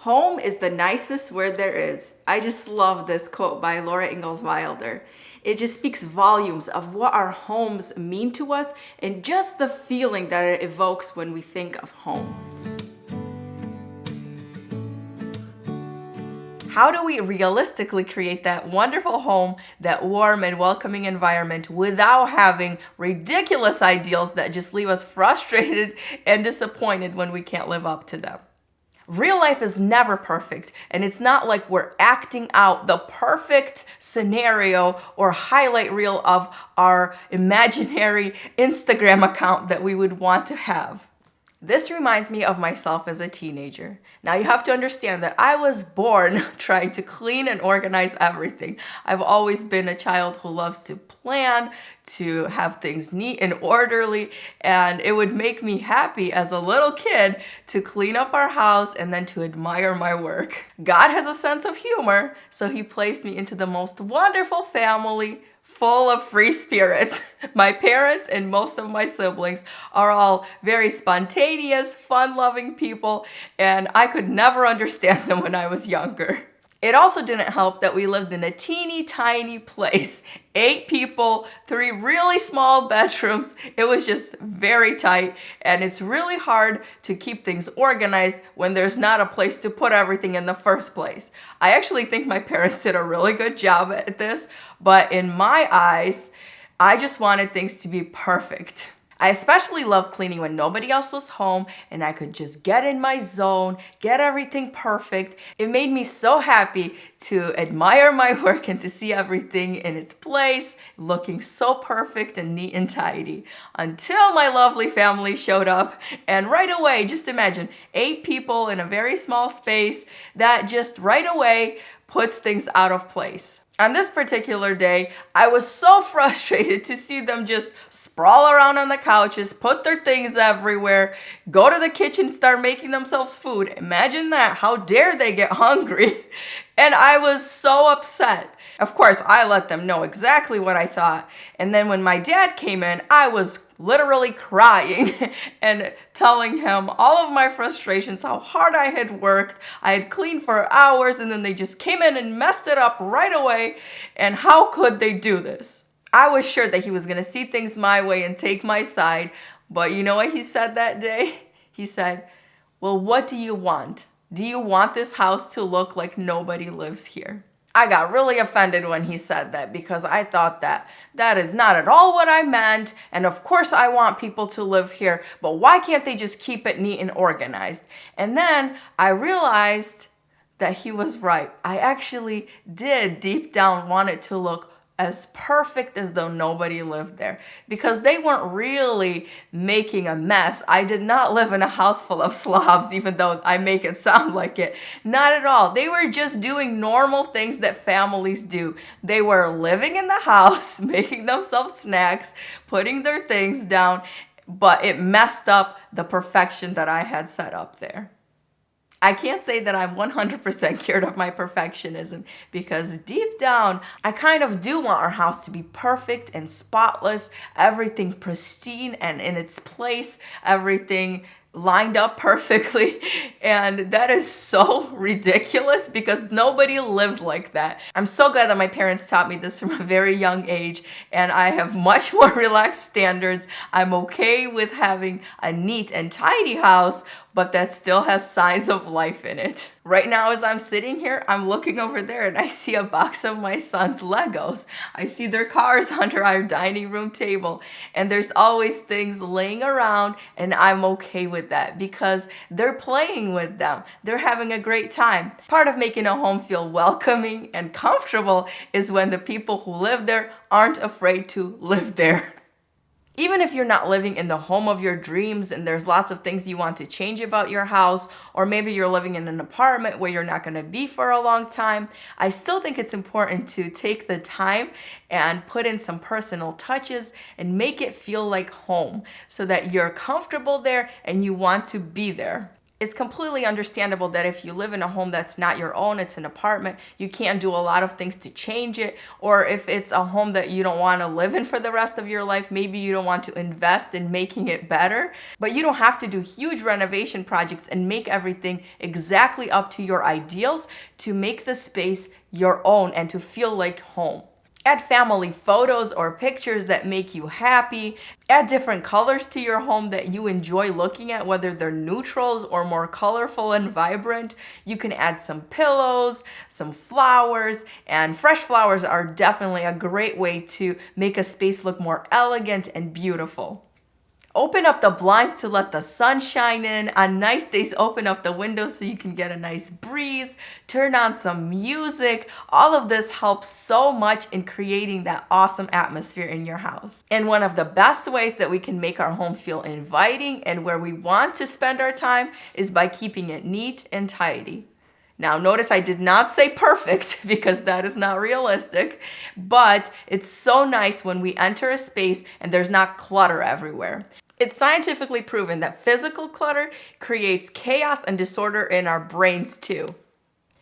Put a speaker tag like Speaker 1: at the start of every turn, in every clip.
Speaker 1: Home is the nicest word there is. I just love this quote by Laura Ingalls Wilder. It just speaks volumes of what our homes mean to us and just the feeling that it evokes when we think of home. How do we realistically create that wonderful home, that warm and welcoming environment without having ridiculous ideals that just leave us frustrated and disappointed when we can't live up to them? Real life is never perfect, and it's not like we're acting out the perfect scenario or highlight reel of our imaginary Instagram account that we would want to have. This reminds me of myself as a teenager. Now you have to understand that I was born trying to clean and organize everything. I've always been a child who loves to plan, to have things neat and orderly, and it would make me happy as a little kid to clean up our house and then to admire my work. God has a sense of humor, so he placed me into the most wonderful family full of free spirits. My parents and most of my siblings are all very spontaneous, fun-loving people, and I could never understand them when I was younger. It also didn't help that we lived in a teeny tiny place. 8 people, 3 really small bedrooms. It was just very tight, and it's really hard to keep things organized when there's not a place to put everything in the first place. I actually think my parents did a really good job at this, but in my eyes, I just wanted things to be perfect. I especially loved cleaning when nobody else was home and I could just get in my zone, get everything perfect. It made me so happy to admire my work and to see everything in its place, looking so perfect and neat and tidy. Until my lovely family showed up, and right away, just imagine 8 people in a very small space, that just right away puts things out of place. On this particular day, I was so frustrated to see them just sprawl around on the couches, put their things everywhere, go to the kitchen, start making themselves food. Imagine that. How dare they get hungry? And I was so upset. Of course, I let them know exactly what I thought. And then when my dad came in, I was literally crying and telling him all of my frustrations, how hard I had worked. I had cleaned for hours and then they just came in and messed it up right away. And how could they do this? I was sure that he was going to see things my way and take my side. But you know what he said that day? He said, "Well, what do you want? Do you want this house to look like nobody lives here?" I got really offended when he said that because I thought that is not at all what I meant. And of course I want people to live here, but why can't they just keep it neat and organized? And then I realized that he was right. I actually did deep down want it to look as perfect as though nobody lived there, because they weren't really making a mess. I did not live in a house full of slobs, even though I make it sound like it. Not at all. They were just doing normal things that families do. They were living in the house, making themselves snacks, putting their things down, but it messed up the perfection that I had set up there. I can't say that I'm 100% cured of my perfectionism, because deep down, I kind of do want our house to be perfect and spotless, everything pristine and in its place, everything lined up perfectly. And that is so ridiculous because nobody lives like that. I'm so glad that my parents taught me this from a very young age, and I have much more relaxed standards. I'm okay with having a neat and tidy house, but that still has signs of life in it. Right now, as I'm sitting here, I'm looking over there and I see a box of my son's Legos. I see their cars under our dining room table, and there's always things laying around, and I'm okay with that because they're playing with them. They're having a great time. Part of making a home feel welcoming and comfortable is when the people who live there aren't afraid to live there. Even if you're not living in the home of your dreams and there's lots of things you want to change about your house, or maybe you're living in an apartment where you're not going to be for a long time, I still think it's important to take the time and put in some personal touches and make it feel like home so that you're comfortable there and you want to be there. It's completely understandable that if you live in a home that's not your own, it's an apartment, you can't do a lot of things to change it. Or if it's a home that you don't want to live in for the rest of your life, maybe you don't want to invest in making it better. But you don't have to do huge renovation projects and make everything exactly up to your ideals to make the space your own and to feel like home. Add family photos or pictures that make you happy. Add different colors to your home that you enjoy looking at, whether they're neutrals or more colorful and vibrant. You can add some pillows, some flowers, and fresh flowers are definitely a great way to make a space look more elegant and beautiful. Open up the blinds to let the sun shine in. On nice days, open up the windows so you can get a nice breeze. Turn on some music. All of this helps so much in creating that awesome atmosphere in your house. And one of the best ways that we can make our home feel inviting and where we want to spend our time is by keeping it neat and tidy. Now, notice I did not say perfect because that is not realistic, but it's so nice when we enter a space and there's not clutter everywhere. It's scientifically proven that physical clutter creates chaos and disorder in our brains too.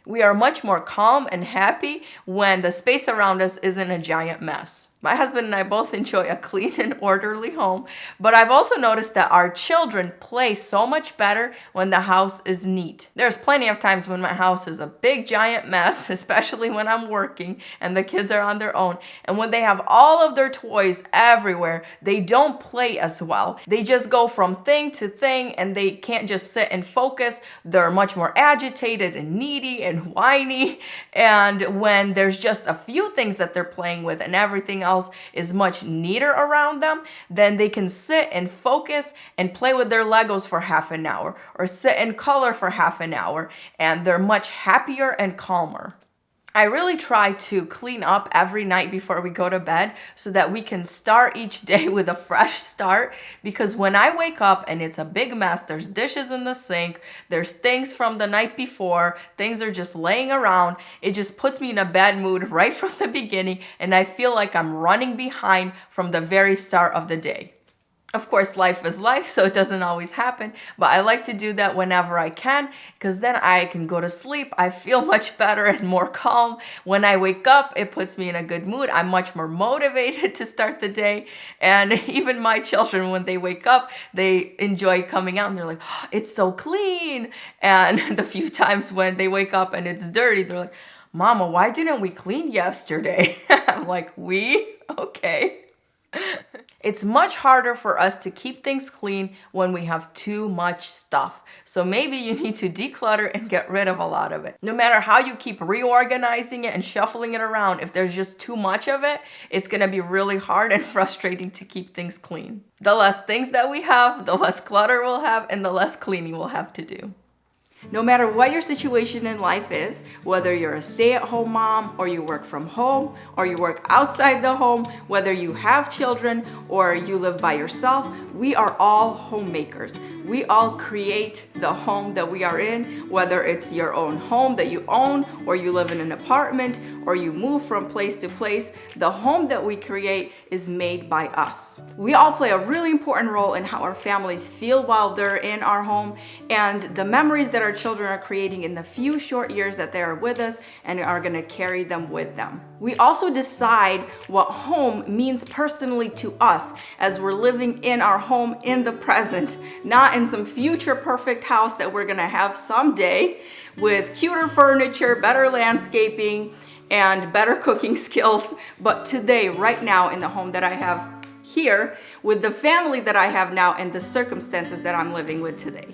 Speaker 1: We are much more calm and happy when the space around us isn't a giant mess. My husband and I both enjoy a clean and orderly home, but I've also noticed that our children play so much better when the house is neat. There's plenty of times when my house is a big giant mess, especially when I'm working and the kids are on their own. And when they have all of their toys everywhere, they don't play as well. They just go from thing to thing and they can't just sit and focus. They're much more agitated and needy and whiny. And when there's just a few things that they're playing with and everything else is much neater around them, then they can sit and focus and play with their Legos for half an hour or sit and color for half an hour, and they're much happier and calmer. I really try to clean up every night before we go to bed so that we can start each day with a fresh start, because when I wake up and it's a big mess, there's dishes in the sink, there's things from the night before, things are just laying around, it just puts me in a bad mood right from the beginning, and I feel like I'm running behind from the very start of the day. Of course, life is life, so it doesn't always happen, but I like to do that whenever I can because then I can go to sleep. I feel much better and more calm. When I wake up, it puts me in a good mood. I'm much more motivated to start the day. And even my children, when they wake up, they enjoy coming out and they're like, oh, it's so clean. And the few times when they wake up and it's dirty, they're like, Mama, why didn't we clean yesterday? I'm like, we? Okay. It's much harder for us to keep things clean when we have too much stuff. So maybe you need to declutter and get rid of a lot of it. No matter how you keep reorganizing it and shuffling it around, if there's just too much of it, it's going to be really hard and frustrating to keep things clean. The less things that we have, the less clutter we'll have, and the less cleaning we'll have to do. No matter what your situation in life is, whether you're a stay-at-home mom or you work from home or you work outside the home, whether you have children or you live by yourself, we are all homemakers. We all create the home that we are in, whether it's your own home that you own or you live in an apartment or you move from place to place. The home that we create is made by us. We all play a really important role in how our families feel while they're in our home and the memories that our children are creating in the few short years that they are with us and are going to carry them with them. We also decide what home means personally to us as we're living in our home in the present, not in some future perfect house that we're going to have someday with cuter furniture, better landscaping, and better cooking skills, but today, right now, in the home that I have here, with the family that I have now and the circumstances that I'm living with today.